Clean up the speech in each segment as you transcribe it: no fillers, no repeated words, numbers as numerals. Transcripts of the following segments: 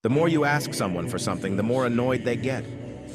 The more you ask someone for something, the more annoyed they get.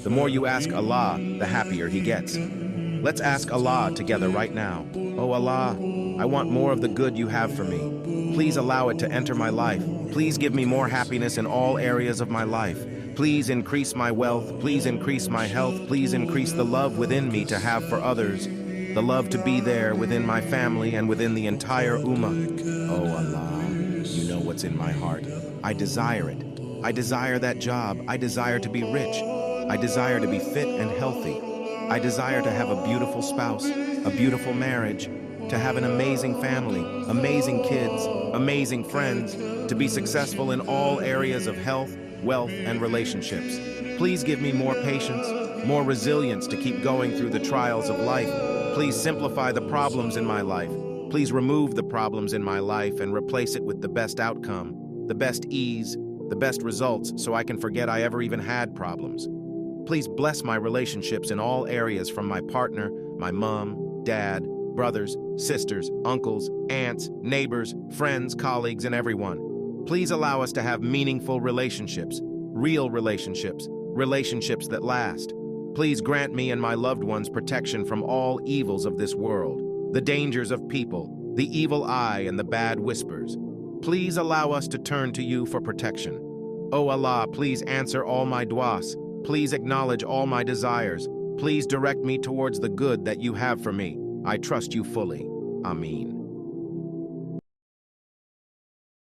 The more you ask Allah, the happier He gets. Let's ask Allah together right now. Oh Allah, I want more of the good you have for me. Please allow it to enter my life. Please give me more happiness in all areas of my life. Please increase my wealth. Please increase my health. Please increase the love within me to have for others. The love to be there within my family and within the entire Ummah. Oh Allah, you know what's in my heart. I desire it. I desire that job. I desire to be rich. I desire to be fit and healthy. I desire to have a beautiful spouse, a beautiful marriage, to have an amazing family, amazing kids, amazing friends, to be successful in all areas of health, wealth, and relationships. Please give me more patience, more resilience to keep going through the trials of life. Please simplify the problems in my life. Please remove the problems in my life and replace it with the best outcome, the best ease, the best results, so I can forget I ever even had problems. Please bless my relationships in all areas, from my partner, my mom, dad, brothers, sisters, uncles, aunts, neighbors, friends, colleagues, and everyone. Please allow us to have meaningful relationships, real relationships, relationships that last. Please grant me and my loved ones protection from all evils of this world, the dangers of people, the evil eye, and the bad whispers. Please allow us to turn to you for protection. O Allah, please answer all my du'as. Please acknowledge all my desires. Please direct me towards the good that you have for me. I trust you fully. Ameen.